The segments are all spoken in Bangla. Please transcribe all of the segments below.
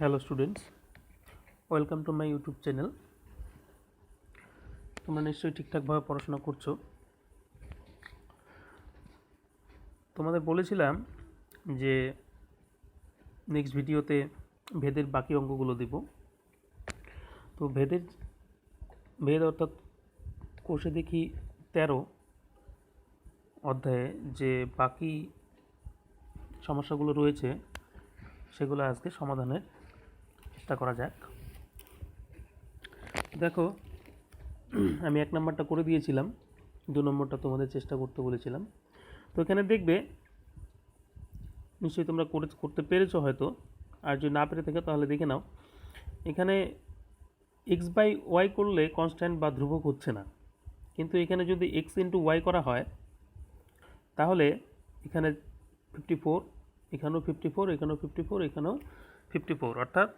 Hello students, welcome to my YouTube channel. তোমরা নিশ্চয়ই ঠিকঠাকভাবে পড়াশোনা করছো। তোমাদের বলেছিলাম যে নেক্সট ভিডিওতে ভেদের বাকি অঙ্কগুলো দেব। তো ভেদ অর্থাৎ কোষে দেখি 13 অধ্যায়ে যে বাকি সমস্যাগুলো রয়েছে সেগুলো আজকে সমাধানের চেষ্টা করা যাক। দেখো, আমি 1 নম্বরটা করে দিয়েছিলাম, 2 নম্বরটা তোমাদের চেষ্টা করতে বলেছিলাম। তো এখানে দেখবে নিশ্চয়ই তোমরা করতে পেরেছো হয়তো, আর যদি না পেরে থাকে তাহলে দেখে নাও। এখানে x/y করলে কনস্ট্যান্ট বা ধ্রুবক হচ্ছে না, কিন্তু এখানে যদি x × y করা হয় তাহলে এখানে 54, এখানেও 54, এখানেও 54, এখানেও 54, অর্থাৎ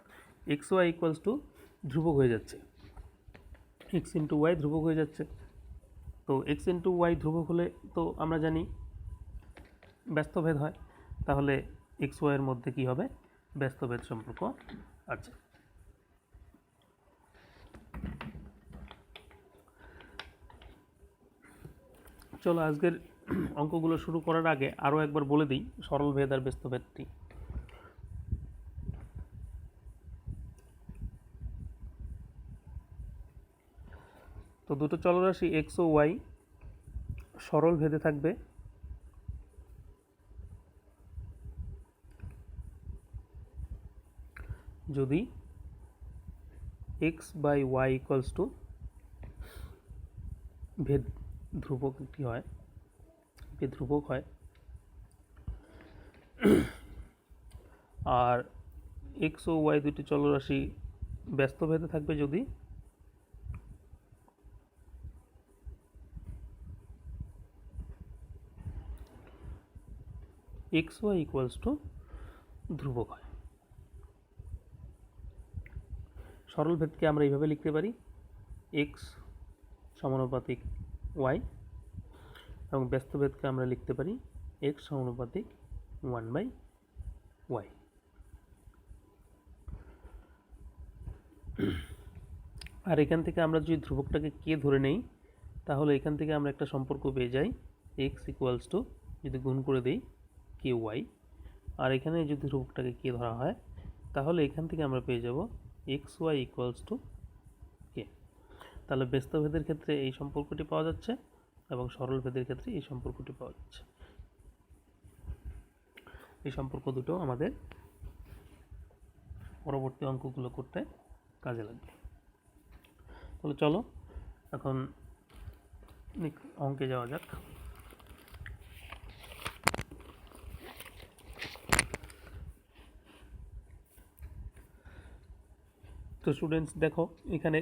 xy = ধ্রুবক হয়ে যাচ্ছে। x × y ধ্রুবক হয়ে যাচ্ছে। তো x × y ধ্রুবক হলে তো আমরা জানি ব্যস্তভেদ হয়, তাহলে এক্স ওয়াইয়ের মধ্যে কি হবে? ব্যস্তভেদ সম্পর্ক আছে। চলো আজকের অঙ্কগুলো শুরু করার আগে আরও একবার বলে দিই সরল ভেদ আর ব্যস্তভেদটি। তো দুটো চলরাশি এক্স ও ওয়াই সরল ভেদে থাকবে যদি x/y = ভেদ ধ্রুবক একটি হয়, ভেদ ধ্রুবক হয়। আর এক্স ও ওয়াই দুটি চলরাশি ব্যস্ত ভেদে থাকবে যদি xy = ধ্রুবক হয়। সরল ভেদকে আমরা এইভাবে লিখতে পারি, x সমানুপাতিক y, এবং ব্যস্ত ভেদকে আমরা লিখতে পারি x সমানুপাতিক 1/y। আর এখান থেকে আমরা যদি ধ্রুবকটাকে কে ধরে নেই তাহলে এখান থেকে আমরা একটা সম্পর্ক পেয়ে যাই, x = যদি গুণ করে দিই ky, আর এখানে যদি ধ্রুবকটাকে কে ধরা হয় তাহলে এখান থেকে আমরা পেয়ে যাব xy = k। তাহলে ব্যস্ত ভেদের ক্ষেত্রে এই সম্পর্কটি পাওয়া যাচ্ছে এবং সরল ভেদের ক্ষেত্রে এই সম্পর্কটি পাওয়া যাচ্ছে। এই সম্পর্ক দুটো আমাদের পরবর্তী অঙ্কগুলো করতে কাজে লাগবে। তাহলে চলো এখন অঙ্কে যাওয়া যাক। তো স্টুডেন্টস দেখো, এখানে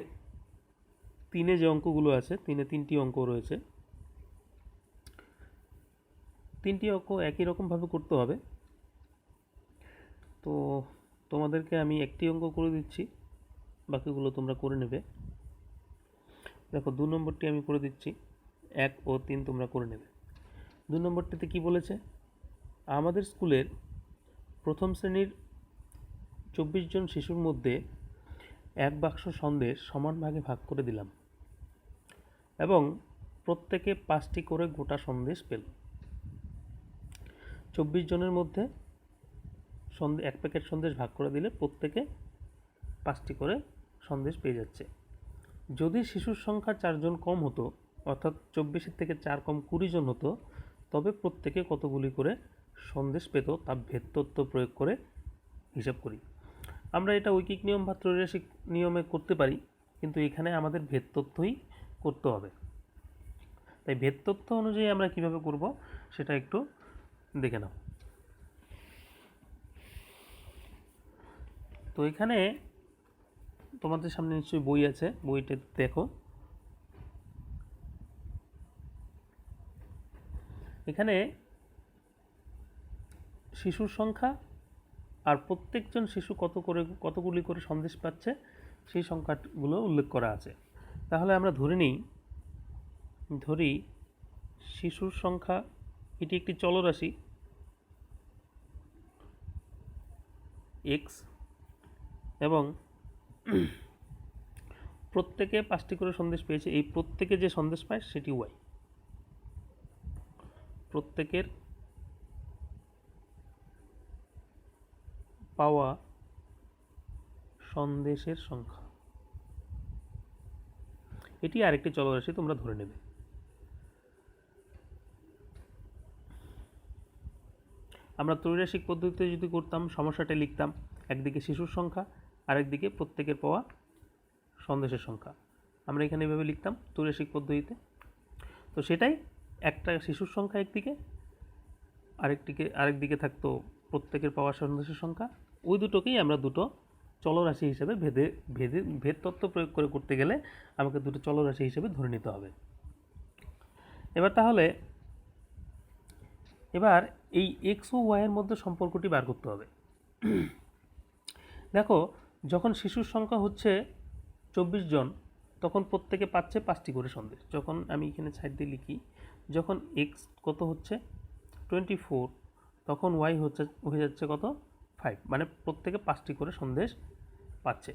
3-এ যে অঙ্কগুলো আছে, 3টি অঙ্ক রয়েছে। 3টি অঙ্ক একই রকমভাবে করতে হবে। তো তোমাদেরকে আমি একটি অঙ্ক করে দিচ্ছি, বাকিগুলো তোমরা করে নেবে। দেখো 2 নম্বরটি আমি করে দিচ্ছি, 1 ও 3 তোমরা করে নেবে। 2 নম্বরটিতে কি বলেছে? আমাদের স্কুলের প্রথম শ্রেণীর 24 জন শিশুর মধ্যে 1 বাক্স সন্দেশ সমান ভাগে ভাগ করে দিলাম এবং প্রত্যেকে 5টি করে গোটা সন্দেশ পেল। 24 জনের মধ্যে 1 প্যাকেট সন্দেশ ভাগ করে দিলে প্রত্যেকে 5টি করে সন্দেশ পেয়ে যাচ্ছে। যদি শিশুর সংখ্যা 4 জন কম হতো, অর্থাৎ 24-এর থেকে 4 কম 20 জন হতো, তবে প্রত্যেকে কতগুলি করে সন্দেশ পেত তা ভেদ তত্ত্ব প্রয়োগ করে হিসাব করি। আমরা এটা ঐকিক নিয়ম বা ত্রৈরাশিক নিয়মে করতে পারি, কিন্তু এখানে আমাদের ভেদ তত্ত্বই করতে হবে। তাই ভেদ তত্ত্ব অনুযায়ী আমরা কিভাবে করব সেটা একটু দেখে নাও। তো এখানে তোমাদের সামনে নিশ্চয়ই বই আছে, বইটা দেখো। এখানে শিশুর সংখ্যা আর প্রত্যেকজন শিশু কতগুলি করে সন্দেশ পাচ্ছে সেই সংখ্যাগুলো উল্লেখ করা আছে। তাহলে আমরা ধরি শিশুর সংখ্যা, এটি একটি চলরাশি x, এবং প্রত্যেকে 5টি করে সন্দেশ পেয়েছে। এই প্রত্যেকে যে সন্দেশ পায় সেটি ওয়াই। প্রত্যেকের পাওয়া সন্দেশের সংখ্যা, এটি আরেকটি চলরাশি তোমরা ধরে নেবে। আমরা ত্রৈরাশিক পদ্ধতিতে যদি করতাম, সমস্যাটা লিখতাম একদিকে শিশুর সংখ্যা, আরেকদিকে প্রত্যেকের পাওয়া সন্দেশের সংখ্যা। আমরা এখানে এভাবে লিখতাম ত্রৈরাশিক পদ্ধতিতে। তো সেটাই, একটা শিশুর সংখ্যা একদিকে, আরেকদিকে থাকতো প্রত্যেকের পাওয়া সন্দেশের সংখ্যা। ওই দুটোকেই আমরা দুটো চলরাশি হিসেবে ভেদ তত্ত্ব প্রয়োগ করে করতে গেলে আমাকে দুটো চলরাশি হিসেবে ধরে নিতে হবে। এবার এই এক্স ও ওয়াইয়ের মধ্যে সম্পর্কটি বার করতে হবে। দেখো, যখন শিশুর সংখ্যা হচ্ছে 24 জন, তখন প্রত্যেকে পাচ্ছে 5টি করে সন্দেশ। যখন আমি এখানে সাইড দিয়ে লিখি, যখন এক্স কত হচ্ছে 24, তখন ওয়াই হয়ে যাচ্ছে কত 5, মানে প্রত্যেকে 5টি করে সন্দেশ পাচ্ছে।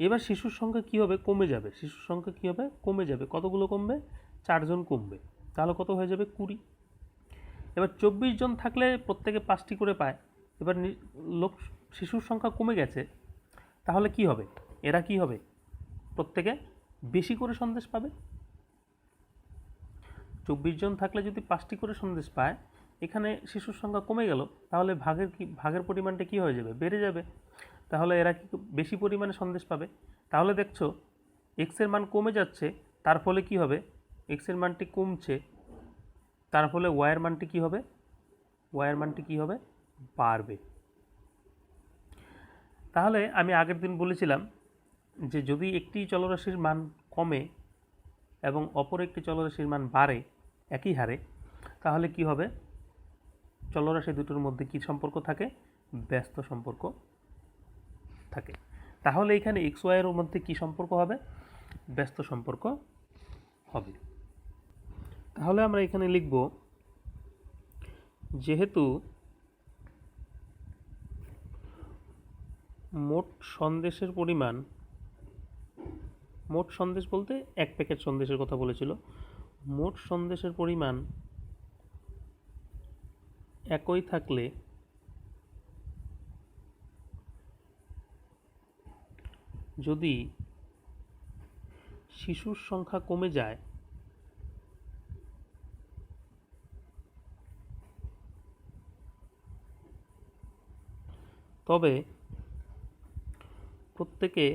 এবার শিশুর সংখ্যা কী হবে? কমে যাবে। শিশুর সংখ্যা কী হবে? কমে যাবে। কতগুলো কমবে? 4 জন কমবে। তাহলে কত হয়ে যাবে? 20। এবার 24 জন থাকলে প্রত্যেকে 5টি করে পায়। এবার শিশুর সংখ্যা কমে গেছে, তাহলে কি হবে? এরা কি হবে? প্রত্যেকে বেশি করে সন্দেশ পাবে। 24 জন থাকলে যদি 5টি করে সন্দেশ পায়, এখানে শিশুর সংখ্যা কমে গেল, তাহলে ভাগের পরিমাণটা কি হয়ে যাবে? বেড়ে যাবে। তাহলে এরা কি বেশি পরিমাণে সন্দেশ পাবে। তাহলে দেখছো এক্সের মান কমে যাচ্ছে, তার ফলে কি হবে? এক্সের মানটি কমছে, তার ফলে ওয়াইয়ের মানটি কি হবে? ওয়াইয়ের মানটি কি হবে? বাড়বে। তাহলে আমি আগের দিন বলেছিলাম যে যদি একটি চলরাশির মান কমে এবং অপর একটি চলরাশির মান বাড়ে একই হারে, তাহলে কি হবে? চলরাশি দুটোর মধ্যে কি সম্পর্ক থাকে? ব্যস্ত সম্পর্ক থাকে। তাহলে এখানে এক্স ওয়াইয়ের মধ্যে কি সম্পর্ক হবে? ব্যস্ত সম্পর্ক হবে। তাহলে আমরা এখানে লিখব, যেহেতু মোট সন্দেশের পরিমাণ, মোট সন্দেশ বলতে 1 প্যাকেট সন্দেশের কথা বলেছিল, মোট সন্দেশের পরিমাণ একই থাকলে যদি শিশুর সংখ্যা কমে যায়, তবে প্রত্যেকে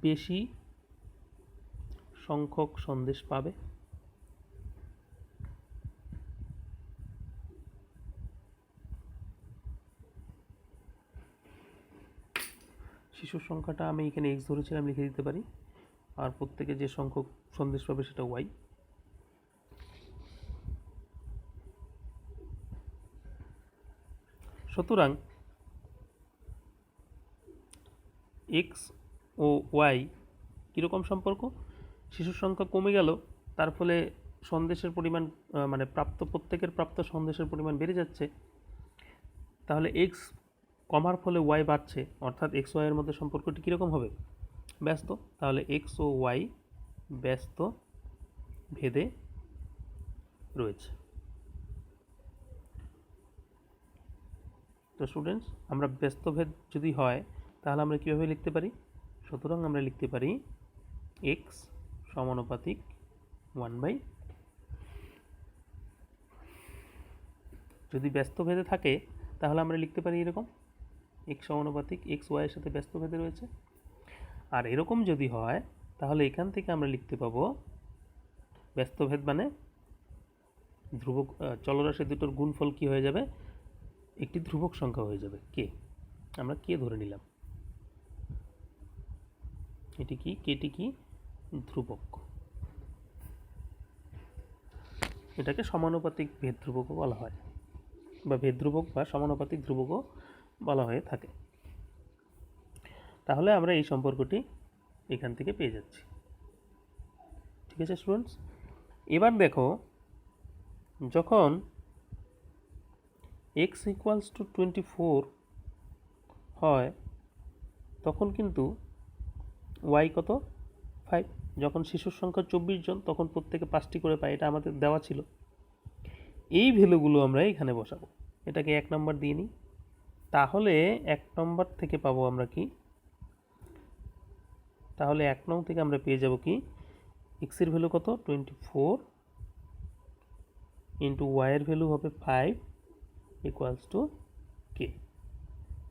বেশি সংখ্যক সন্দেশ পাবে। শিশুর সংখ্যাটা আমি এখানে এক্স ধরেছিলাম, লিখে দিতে পারি, আর প্রত্যেকে যে সংখ্যক সন্দেশ পাবে সেটা ওয়াই। সুতরাং এক্স ও ওয়াই কীরকম সম্পর্ক? শিশুর সংখ্যা কমে গেল, তার ফলে সন্দেশের পরিমাণ, মানে প্রত্যেকের প্রাপ্ত সন্দেশের পরিমাণ বেড়ে যাচ্ছে। তাহলে এক্স কমার ফলে ওয়াই বাড়ছে, অর্থাৎ এক্স ওয়াইয়ের মধ্যে সম্পর্কটি কীরকম হবে? ব্যস্ত। তাহলে এক্স ও ওয়াই ব্যস্ত ভেদে রয়েছে। তো স্টুডেন্টস, আমরা ব্যস্ত ভেদ যদি হয় তাহলে আমরা কীভাবে লিখতে পারি? সুতরাং আমরা লিখতে পারি এক্স সমানুপাতিক 1/, যদি ব্যস্ত ভেদে থাকে তাহলে আমরা লিখতে পারি এরকম, এক্স সমানুপাতিক এক্স ওয়াইয়ের সাথে ব্যস্ত ভেদে রয়েছে। আর এরকম যদি হয় তাহলে এখান থেকে আমরা লিখতে পাবো ব্যস্ত ভেদ মানে ধ্রুবক চলরাশি দুটোর গুণফল কি হয়ে যাবে? একটি ধ্রুবক সংখ্যা হয়ে যাবে, কে। আমরা কে ধরে নিলাম, এটি কি? কেটি কি? ধ্রুবক। এটাকে সমানুপাতিক ভেদ ধ্রুবকও বলা হয়, বা ভেদ ধ্রুবক বা সমানুপাতিক ধ্রুবকও বলা হয়ে থাকে। তাহলে আমরা এই সম্পর্কটি এখান থেকে পেয়ে যাচ্ছি। ঠিক আছে স্টুডেন্টস, এবার দেখো, যখন x = 24 হয় তখন কিন্তু ওয়াই কত 5। যখন শিশুর সংখ্যা 24 জন তখন প্রত্যেকে 5টি করে পায়, এটা আমাদের দেওয়া ছিল। এই ভ্যালুগুলো আমরা এখানে বসাবো। এটাকে 1 নম্বর দিয়ে নিই, তাহলে 1 নম্বর থেকে পাবো আমরা কি, তাহলে 1 নং থেকে আমরা পেয়ে যাব কি, x এর ভ্যালু কত 24 ইন্টু y এর ভ্যালু হবে 5 ইকুয়ালস টু k,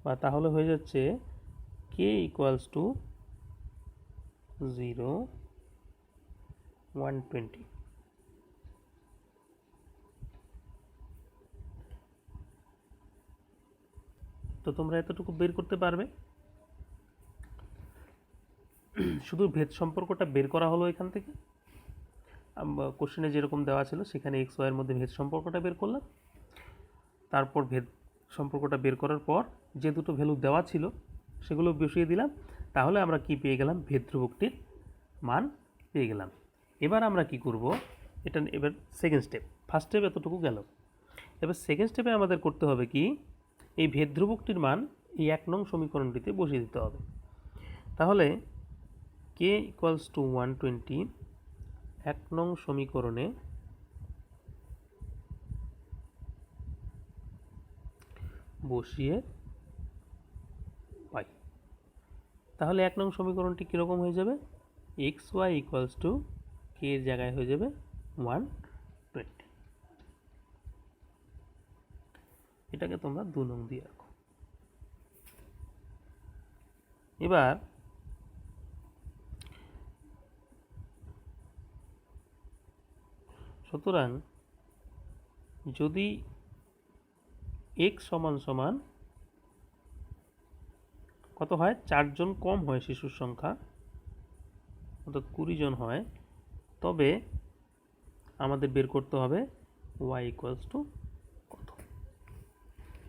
বা তাহলে হয়ে যাচ্ছে k ইকুয়ালস টু 0 120। তো তোমরা এতটুকু বের করতে পারবে। শুধু ভেদ সম্পর্কটা বের করা হলো এখান থেকে, কোশ্চেনে যেরকম দেওয়া ছিল সেখানে এক্স ওয়াইয়ের মধ্যে ভেদ সম্পর্কটা বের করলাম। তারপর ভেদ সম্পর্কটা বের করার পর যে দুটো ভ্যালু দেওয়া ছিল সেগুলো বসিয়ে দিলাম, তাহলে আমরা কি পেয়ে গেলাম, ভেদ ধ্রুবকটির মান পেয়ে গেলাম। এবার আমরা কি করব, এটা এবার সেকেন্ড স্টেপ। ফার্স্ট স্টেপ এতটুকু গেল, এবার সেকেন্ড স্টেপে আমাদের করতে হবে কি, এই ভেদ ধ্রুবকটির মান এই 1 নং সমীকরণটিতে বসিয়ে দিতে হবে। তাহলে k ইকুয়ালস টু 120 1 নং সমীকরণে বসিয়ে পাই। তাহলে 1 নং সমীকরণটি কীরকম হয়ে যাবে, এক্স ওয়াই ইকুয়ালস টু কে এর জায়গায় হয়ে যাবে 120। এটাকে তোমরা 2 নং দিয়ে রাখো। এবার সুতরাং যদি x সমান সমান কত হয়, 4 জন কম হয় শিশুর সংখ্যা, অর্থাৎ 20 জন হয়, তবে আমাদের বের করতে হবে y ইকুয়ালস টু কত।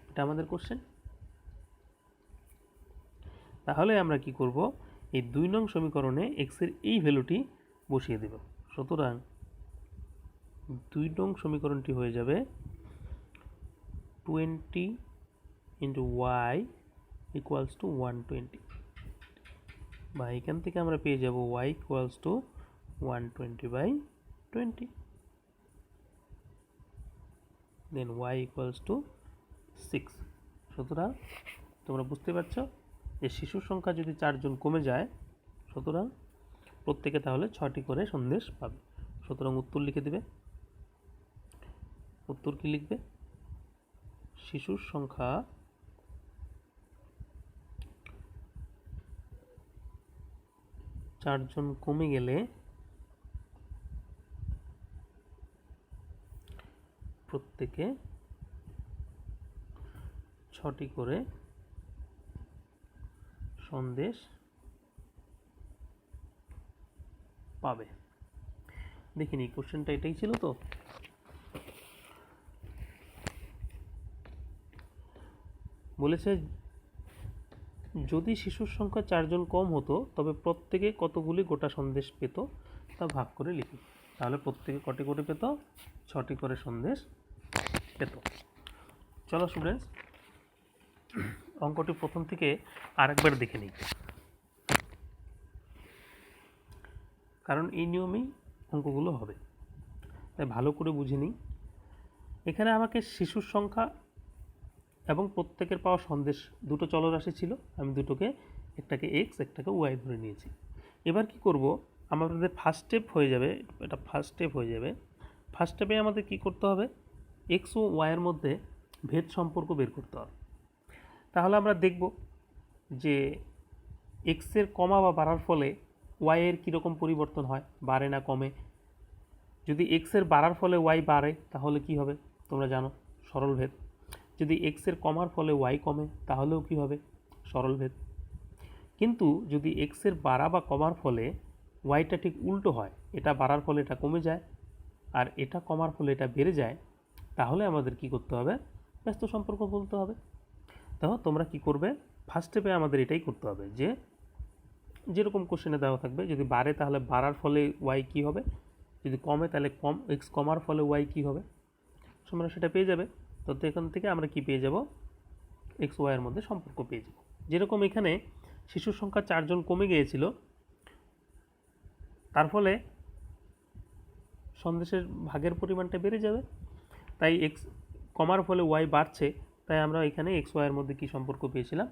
এটা আমাদের কোশ্চেন। তাহলে আমরা কি করব, এই 2 নং সমীকরণে x এর এই ভ্যালুটি বসিয়ে দেব। সুতরাং 2 নং সমীকরণটি হয়ে যাবে 20 ইন্টু y ইকুয়ালস টু 120, বা এখান থেকে আমরা পেয়ে যাব y equals to 120/20, then y equals to 6। সুতরাং তোমরা বুঝতে পারছো যে শিশুর সংখ্যা যদি 4 জন কমে যায়, সুতরাং প্রত্যেকে তাহলে 6টি করে সন্দেশ পাবে। সুতরাং উত্তর লিখে দেবে। উত্তর কি লিখবে, শিশুর সংখ্যা 4 জন কমে গেলে প্রত্যেকে 6টি করে সন্দেশ পাবে। দেখিনি কোশ্চেনটা এটাই ছিল। তো বলেছে যদি শিশুর সংখ্যা 4 জন কম হতো তবে প্রত্যেকে কতগুলি গোটা সন্দেশ পেত তা ভাগ করে লিখি। তাহলে প্রত্যেকে কটি করে পেত, 6টি করে সন্দেশ পেত। চলো স্টুডেন্টস, অঙ্কটি প্রথম থেকে আরেকবার দেখে নিই, কারণ এই নিয়মেই অঙ্কগুলো হবে, তাই ভালো করে বুঝে নিই। এখানে আমাকে শিশুর সংখ্যা এবং প্রত্যেকের পাওয়া সন্দেশ দুটো চলরাশি ছিল, আমি দুটোকে, একটাকে এক্স একটাকে ওয়াই ধরে নিয়েছি। এবার কি করব, আমাদের ফার্স্ট স্টেপ হয়ে যাবে, এটা ফার্স্ট স্টেপ হয়ে যাবে। ফার্স্ট স্টেপে আমাদের কি করতে হবে, এক্স ও ওয়াইয়ের মধ্যে ভেদ সম্পর্ক বের করতে হবে। তাহলে আমরা দেখব যে এক্সের কমা বা বাড়ার ফলে ওয়াইয়ের কীরকম পরিবর্তন হয়, বাড়ে না কমে। যদি এক্সের বাড়ার ফলে ওয়াই বাড়ে তাহলে কি হবে, তোমরা জানো, সরল ভেদ। যদি এক্সের কমার ফলে ওয়াই কমে তাহলেও কি হবে, সরল ভেদ। কিন্তু যদি এক্সের বাড়া বা কমার ফলে ওয়াইটা ঠিক উল্টো হয়, এটা বাড়ার ফলে এটা কমে যায় আর এটা কমার ফলে এটা বেড়ে যায়, তাহলে আমাদের কি করতে হবে, ব্যস্ত সম্পর্ক বলতে হবে। দেখো তোমরা কি করবে, ফার্স্ট স্টেপে আমাদের এটাই করতে হবে যে যেরকম কোশ্চেনে দেওয়া থাকবে, যদি বাড়ে তাহলে বাড়ার ফলে ওয়াই কী হবে, যদি কমে তাহলে এক্স কমার ফলে ওয়াই কী হবে, তোমরা সেটা পেয়ে যাবে। তো এখান থেকে আমরা কি পেয়ে যাব, এক্স ওয়াইয়ের মধ্যে সম্পর্ক পেয়ে যাব। যেরকম এখানে শিশুর সংখ্যা 4 জন কমে গিয়েছিল, তার ফলে সন্দেশের ভাগের পরিমাণটা বেড়ে যাবে, তাই এক্স কমার ফলে ওয়াই বাড়ছে, তাই আমরা এখানে এক্স ওয়াইয়ের মধ্যে কী সম্পর্ক পেয়েছিলাম?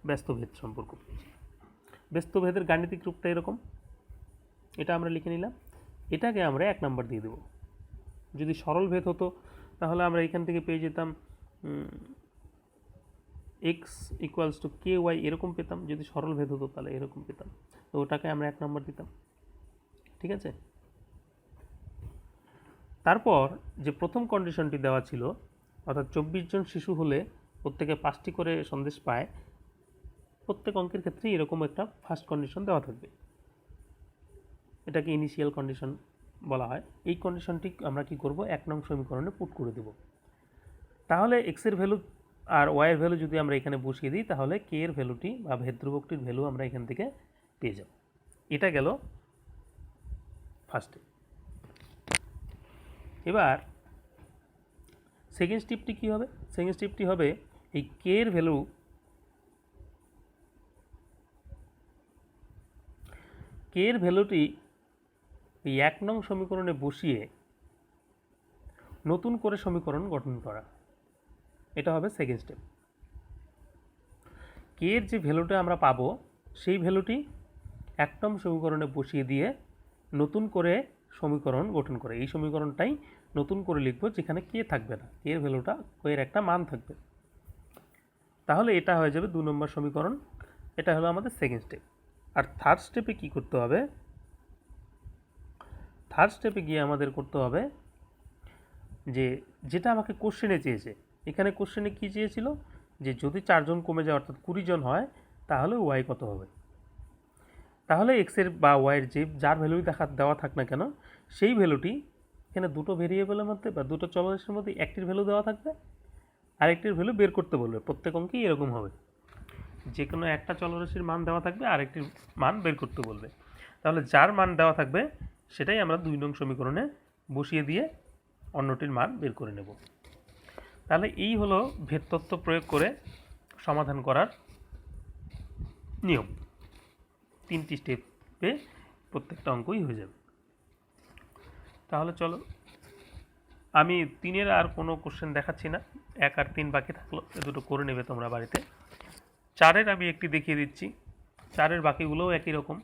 ব্যস্তভেদ সম্পর্ক। ব্যস্তভেদের গাণিতিক রূপটা এরকম, এটা আমরা লিখে নিলাম। এটাকে আমরা 1 নম্বর দিয়ে দেব। যদি সরল ভেদ হতো তাহলে আমরা এখান থেকে পেয়ে যেতাম x equals to k y, এরকম পেতাম। যদি সরল ভেদ হতো তাহলে এরকম পেতাম, তো ওটাকে আমরা 1 নম্বর দিতাম। ঠিক আছে। তারপর যে প্রথম কন্ডিশনটি দেওয়া ছিল, অর্থাৎ 24 জন শিশু হলে প্রত্যেকে 5টি করে সন্দেশ পায়, প্রত্যেক অঙ্কের ক্ষেত্রে এরকম একটা ফার্স্ট কন্ডিশন দেওয়া থাকবে। এটাকে ইনিশিয়াল কন্ডিশন বলা হয়। এই কন্ডিশনটি আমরা কি করব? 1 নং সমীকরণে পুট করে দেব। তাহলে এক্স এর ভ্যালু আর ওয়াই এর ভ্যালু যদি আমরা এখানে বসিয়ে দিই, তাহলে কে এর ভ্যালুটি বা ভেদ ধ্রুবকটির ভ্যালু আমরা এখান থেকে পেয়ে যাব। এটা গেল ফার্স্টে। এবার সেকেন্ড স্টেপটি কী হবে? সেকেন্ড স্টেপটি হবে এই কে এর ভ্যালু ভ্যালুটি এই 1 নং সমীকরণে বসিয়ে নতুন করে সমীকরণ গঠন করা। এটা হবে সেকেন্ড স্টেপ। কে এর যে ভ্যালুটা আমরা পাবো সেই ভ্যালুটি 1 নং সমীকরণে বসিয়ে দিয়ে নতুন করে সমীকরণ গঠন করে। এই সমীকরণটাই নতুন করে লিখব, যেখানে কে থাকবে না, কে এর ভ্যালুটা এর একটা মান থাকবে। তাহলে এটা হয়ে যাবে 2 নম্বর সমীকরণ। এটা হলো আমাদের সেকেন্ড স্টেপ। আর থার্ড স্টেপে কি করতে হবে? থার্ড স্টেপে গিয়ে আমাদের করতে হবে যে যেটা আমাকে কোশ্চেনে চেয়েছে। এখানে কোশ্চেনে কি চেয়েছিল? যে যদি 4 জন কমে যায় অর্থাৎ 20 জন হয়, তাহলে ওয়াই কত হবে? তাহলে এক্সের বা ওয়াইয়ের যার ভ্যালুই দেওয়া থাক না কেন, সেই ভ্যালুটি এখানে দুটো ভেরিয়েবলের মধ্যে বা দুটো চলরাশির মধ্যে একটির ভ্যালু দেওয়া থাকবে, আরেকটির ভ্যালু বের করতে বলবে। প্রত্যেক অঙ্কেই এরকম হবে, যে কোনো একটা চলরাশির মান দেওয়া থাকবে, আরেকটির মান বের করতে বলবে। তাহলে যার মান দেওয়া থাকবে সেটাই আমরা 2 নং সমীকরণে বসিয়ে দিয়ে অন্যটির মান বের করে নেব। তাহলে এই হলো ভেদ তত্ত্ব প্রয়োগ করে সমাধান করার নিয়ম। 3টি স্টেপে প্রত্যেকটা অঙ্কই হয়ে যাবে। তাহলে চলো, আমি 3-এর আর কোনো কোশ্চেন দেখাচ্ছি না, 1 আর 3 বাকি থাকলো, এ দুটো করে নেবে তোমরা বাড়িতে। 4-এর আমি একটি দেখিয়ে দিচ্ছি, 4-এর বাকিগুলোও একই রকম।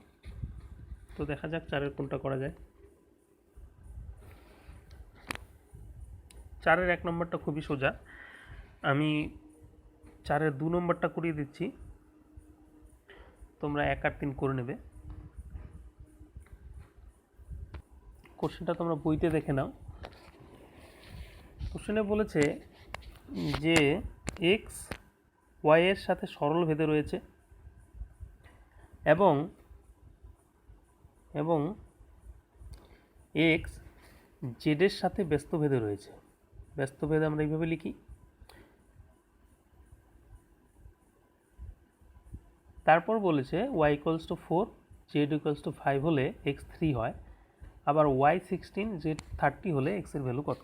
তো দেখা যাক 4-এর কোনটা করা যায়। 4-এর 1 নম্বরটা খুবই সোজা, আমি 4-এর 2 নম্বরটা করিয়ে দিচ্ছি, তোমরা 1 আর 3 করে নেবে। কোশ্চেনটা তোমরা বইতে দেখে নাও। কোশ্চেনে বলেছে যে এক্স ওয়াই এর সাথে সরল ভেদে রয়েছে এবং এক্স জেডের সাথে ব্যস্ত ভেদে রয়েছে। ব্যস্ত ভেদ আমরা এইভাবে লিখি। তারপর বলেছে y equals to 4, z equals to 5 হলে এক্স 3 হয়, আবার ওয়াই 16, জেড 30 হলে এক্সের ভ্যালু কত?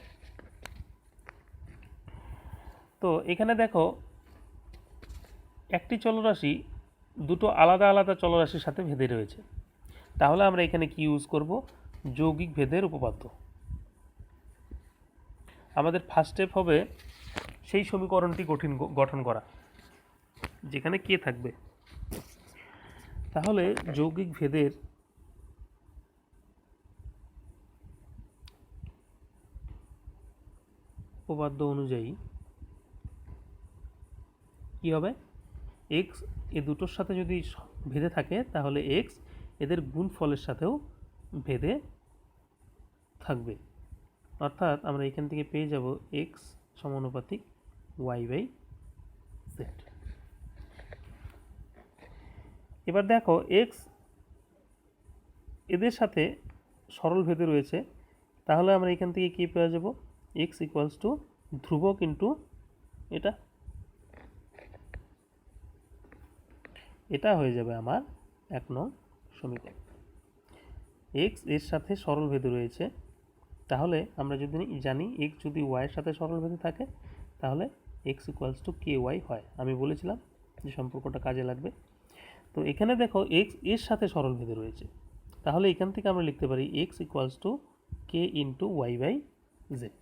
তো এখানে দেখো একটি চলরাশি দুটো আলাদা আলাদা চলরাশির সাথে ভেদে রয়েছে, তাহলে আমরা এখানে কি ইউজ করব? যৌগিক ভেদের উপপাদ্য। আমাদের ফার্স্ট স্টেপ হবে সেই সমীকরণটি গঠন করা যেখানে কে থাকবে। তাহলে যৌগিক ভেদের উপপাদ্য অনুযায়ী কি হবে? এক্স এ দুটোর সাথে যদি ভেদে থাকে তাহলে এক্স এদের গুণফলের সাথেও ভেদে থাকবে। অর্থাৎ আমরা এখান থেকে পেয়ে যাব এক্স সমানুপাতিক ওয়াই বাই জেড। এবার দেখো এক্স এদের সাথে সরল ভেদে রয়েছে, তাহলে আমরা এখান থেকে কী পেয়ে যাব? এক্স ইকুয়ালস টু ধ্রুবক ইন্টু এটা হয়ে যাবে আমার 1 নং সমীকরণ। এক্স এর সাথে সরল ভেদে রয়েছে, তাহলে আমরা যদি জানি এক্স যদি ওয়াইয়ের সাথে সরল ভেদে থাকে তাহলে x equals to k y হয়। আমি বলেছিলাম যে সম্পর্কটা কাজে লাগবে। তো এখানে দেখো এক্স এর সাথে সরল ভেদে রয়েছে, তাহলে এখান থেকে আমরা লিখতে পারি x equals to k into y by z.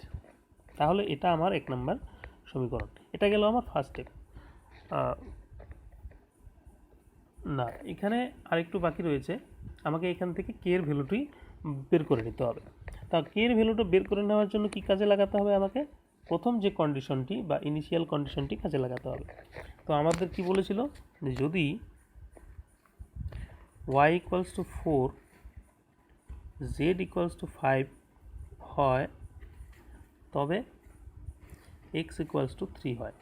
তাহলে এটা আমার 1 নম্বর সমীকরণ। এটা গেল আমার ফার্স্ট স্টেপ। না, এখানে আরেকটু বাকি রয়েছে, আমাকে এখান থেকে কে এর ভ্যালুটি বের করে নিতে হবে। তা কে এর ভ্যালুটা বের করে নেওয়ার জন্য কি কাজে লাগাতে হবে আমাকে? প্রথম যে কন্ডিশনটি বা ইনিশিয়াল কন্ডিশনটি কাজে লাগাতে হবে। তো আমাদের কি বলেছিল যে যদি y equals to 4 z equals to 5 হয় তবে x ইকুয়ালস টু 3 হয়।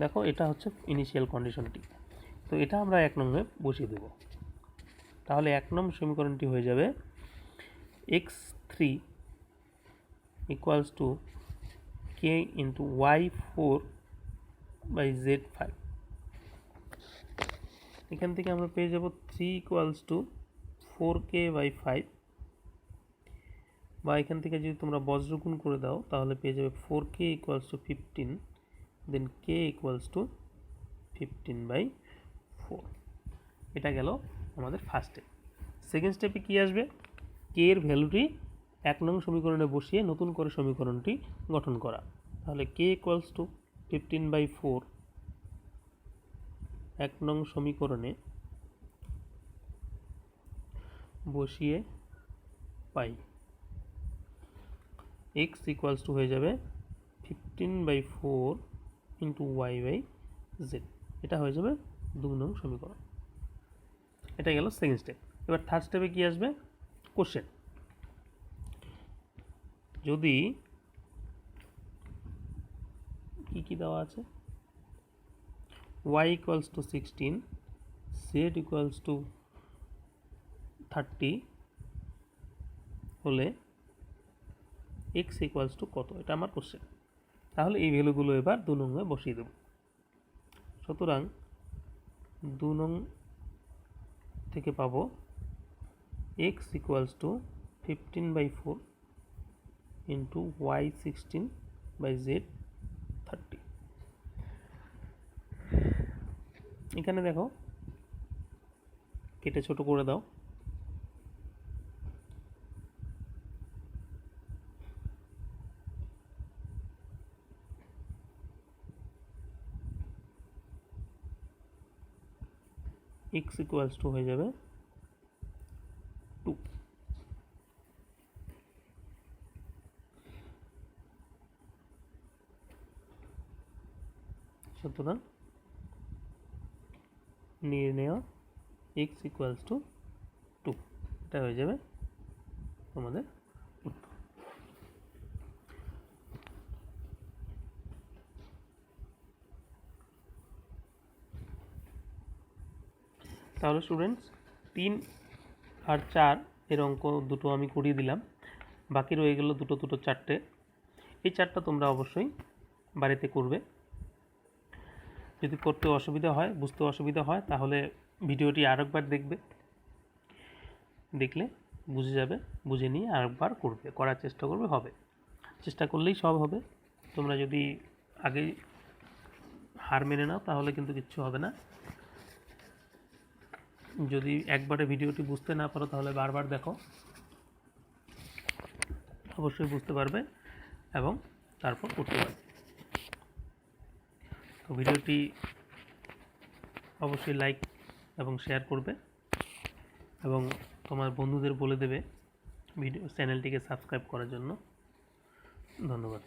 দেখো এটা হচ্ছে ইনিশিয়াল কন্ডিশনটি। তো এটা আমরা 1 নম্বরে বসিয়ে দেব। তাহলে 1 নম্বর সমীকরণটি হয়ে যাবে x3 equals to k into y4 by z5। এখান থেকে আমরা পেয়ে যাব 3 ইকুয়ালস টু 4k বাই 5, বা এখান থেকে যদি তোমরা বজ্রগুণ করে দাও তাহলে পেয়ে যাবে 4k equals to 15, then k equals to 15 by 4। এটা গেল আমাদের ফার্স্ট স্টেপ। সেকেন্ড স্টেপে কি আসবে? কে এর ভ্যালুটি 1 নং সমীকরণে বসিয়ে নতুন করে সমীকরণটি গঠন করা। তাহলে কে ইকুয়ালস টু 15 বাই 4 1 নং সমীকরণে বসিয়ে পাই x ইকুয়ালস টু হয়ে যাবে 15 by 4 into y by z. এটা হয়ে যাবে 2 নং সমীকরণ। এটা গেল সেকেন্ড স্টেপ। এবার থার্ড স্টেপে কি আসবে? কোশ্চেন। যদি কি দেওয়া আছে, y equals two 16, z equals to 30 হলে x ইকুয়ালস টু কত? এটা আমার কোশ্চেন। তাহলে এই ভ্যালুগুলো এবার 2 নং এ বসিয়ে দেব। সুতরাং 2 নং থেকে পাবো x equals to 15 by 4 into y 16 by z 30। এখানে দেখো কেটে ছোট করে দাও। x ইকুয়ালস টু হয়ে যাবে 2। সুতরাং নির্ণেয় x ইকুয়ালস টু 2, এটা হয়ে যাবে আমাদের উত্তর। তাহলে স্টুডেন্টস 3 আর 4 এর অঙ্ক দুটো আমি করিয়ে দিলাম, বাকি রয়ে গেল দুটো 4টে। এই 4টা তোমরা অবশ্যই বাড়িতে করবে। যদি করতে অসুবিধা হয়, বুঝতে অসুবিধা হয়, তাহলে ভিডিওটি আরেকবার দেখবে, দেখলে বুঝে যাবে, বুঝে নিয়ে আরেকবার করবে, করার চেষ্টা করবে, হবে। চেষ্টা করলেই সব হবে। তোমরা যদি আগে হার মেনে নাও তাহলে কিন্তু কিচ্ছু হবে না। যদি একবারে ভিডিওটি বুঝতে না পারো তাহলে বারবার দেখো, অবশ্যই বুঝতে পারবে এবং তারপর করতে পারবে। তো ভিডিওটি অবশ্যই লাইক এবং শেয়ার করবে এবং তোমার বন্ধুদের বলে দেবে ভিডিও চ্যানেলটিকে সাবস্ক্রাইব করার জন্য। ধন্যবাদ।